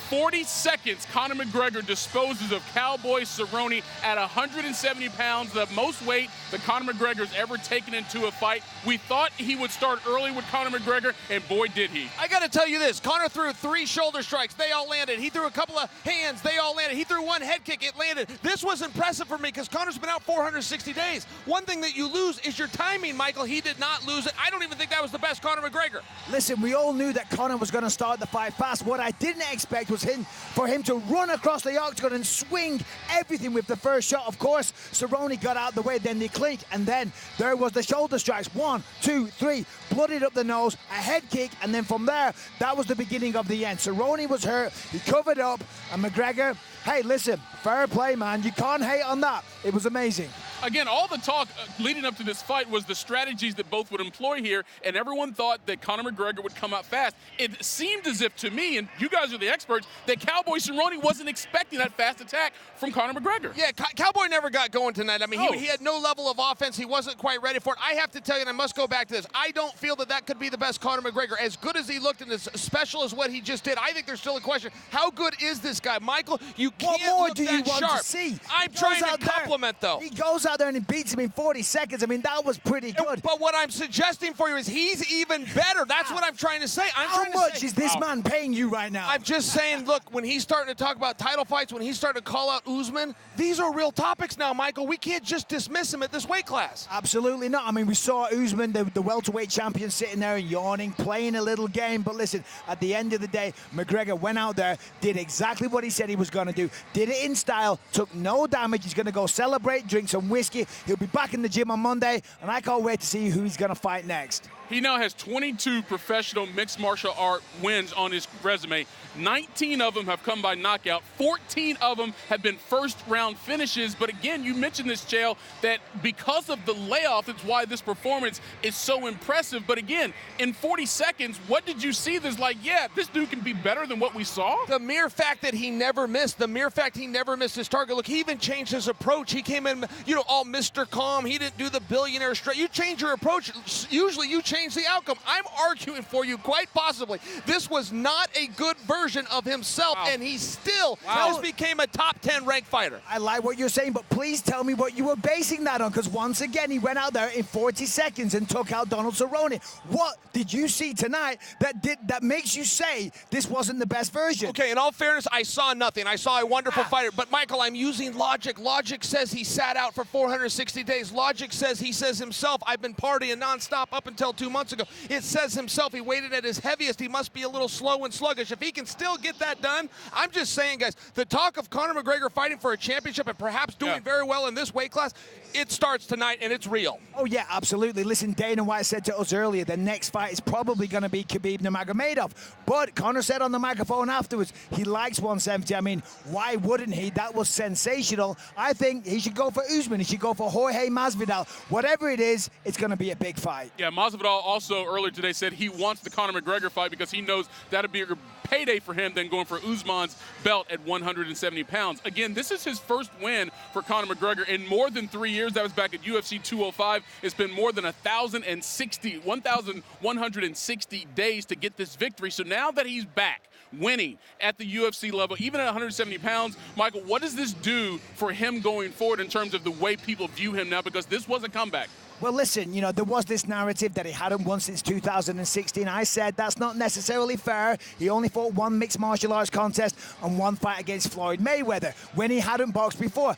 40 seconds, Conor McGregor disposes of Cowboy Cerrone at 170 pounds, the most weight that Conor McGregor's ever taken into a fight. We thought he would start early with Conor McGregor, and boy, did he. I got to tell you this. Conor threw 3 shoulder strikes. They all landed. He threw a couple of hands. They all landed. He threw 1 head kick. It landed. This was impressive for me because Conor's been out 460 days. One thing that you lose is your timing, Michael. He did not lose it. I don't even think that was the best Conor McGregor. Listen, we all knew that Conor was going to start the fight fast. What I didn't expect was for him to run across the octagon and swing everything with the first shot. Of course, Cerrone got out of the way, then the clink, and then there was the shoulder strikes. 1, 2, 3, blooded up the nose, a head kick, and then from there, that was the beginning of the end. Cerrone was hurt, he covered up, and McGregor, hey, listen, fair play, man. You can't hate on that. It was amazing. Again, all the talk leading up to this fight was the strategies that both would employ here, and everyone thought that Conor McGregor would come out fast. It seemed as if, to me, and you guys are the experts, that Cowboy Cerrone wasn't expecting that fast attack from Conor McGregor. Yeah, Cowboy never got going tonight. I mean, he had no level of offense. He wasn't quite ready for it. I have to tell you, and I must go back to this, I don't feel that that could be the best Conor McGregor. As good as he looked and as special as what he just did, I think there's still a question. How good is this guy? Michael, you can't look that sharp. I'm trying to compliment, though. He goes out there and he beats him in 40 seconds. I mean, that was pretty good. But what I'm suggesting for you is he's even better. That's what I'm trying to say. How much is this man paying you right now? I'm just saying, look, when he's starting to talk about title fights, when he's starting to call out Usman, these are real topics now, Michael. We can't just dismiss him at this weight class. Absolutely not. I mean, we saw Usman, the welterweight champion, sitting there and yawning, playing a little game. But listen, at the end of the day, McGregor went out there, did exactly what he said he was going to do, did it in style, took no damage. He's going to go celebrate, drink some whiskey. He'll be back in the gym on Monday, and I can't wait to see who he's going to fight next. He now has 22 professional mixed martial art wins on his resume. 19 of them have come by knockout. 14 of them have been first-round finishes. But again, you mentioned this, Chael, that because of the layoff, it's why this performance is so impressive. But again, in 40 seconds, what did you see that's like, yeah, this dude can be better than what we saw? The mere fact that he never missed, the mere fact he never missed his target. Look, he even changed his approach. He came in, all Mr. Calm. He didn't do the billionaire straight. You change your approach. Usually you change the outcome. I'm arguing for you, quite possibly. This was not a good version of himself, and he still just became a top 10 ranked fighter. I like what you're saying, but please tell me what you were basing that on, because once again, he went out there in 40 seconds and took out Donald Cerrone. What did you see tonight that makes you say this wasn't the best version? Okay, in all fairness, I saw nothing. I saw a wonderful fighter, but Michael, I'm using logic. Logic says he sat out for 460 days. Logic says he says himself, I've been partying nonstop up until 2 months ago. It says himself he weighted at his heaviest. He must be a little slow and sluggish. If he can still get that done, I'm just saying, guys, the talk of Conor McGregor fighting for a championship and perhaps doing very well in this weight class, it starts tonight and it's real. Oh yeah, absolutely. Listen, Dana White said to us earlier, the next fight is probably going to be Khabib Nurmagomedov. But Conor said on the microphone afterwards, he likes 170. I mean, why wouldn't he? That was sensational. I think he should go for Usman. He should go for Jorge Masvidal. Whatever it is, it's going to be a big fight. Yeah, Masvidal also earlier today said he wants the Conor McGregor fight because he knows that'll be a payday for him than going for Usman's belt at 170 pounds. Again, this is his first win for Conor McGregor in more than 3 years. That was back at UFC 205. It's been more than 1,160 days to get this victory. So now that he's back winning at the UFC level, even at 170 pounds, Michael, what does this do for him going forward in terms of the way people view him now? Because this was a comeback. Well, listen, there was this narrative that he hadn't won since 2016. I said that's not necessarily fair. He only fought 1 mixed martial arts contest and 1 fight against Floyd Mayweather when he hadn't boxed before.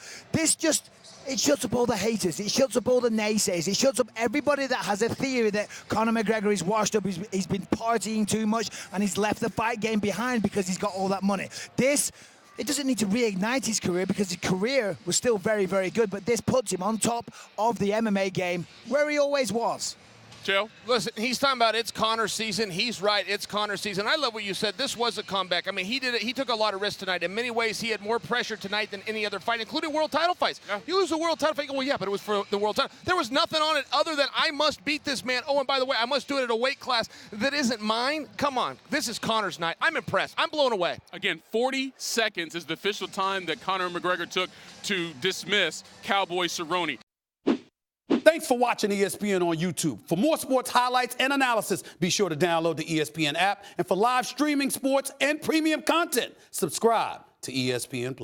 It shuts up all the haters. It shuts up all the naysayers. It shuts up everybody that has a theory that Conor McGregor is washed up, he's been partying too much, and he's left the fight game behind because he's got all that money. It doesn't need to reignite his career because his career was still very, very good, but this puts him on top of the MMA game where he always was. Chael? Listen, he's talking about it's Conor season. He's right, it's Conor season. I love what you said. This was a comeback. I mean, he did it. He took a lot of risks tonight. In many ways, he had more pressure tonight than any other fight, including world title fights. Yeah. You lose a world title fight, well, yeah, but it was for the world title. There was nothing on it other than I must beat this man. Oh, and by the way, I must do it at a weight class that isn't mine. Come on. This is Conor's night. I'm impressed. I'm blown away. Again, 40 seconds is the official time that Conor McGregor took to dismiss Cowboy Cerrone. Thanks Thanks for watching ESPN on YouTube. For more sports highlights and analysis, be sure to download the ESPN app. And for live streaming sports and premium content, subscribe to ESPN+.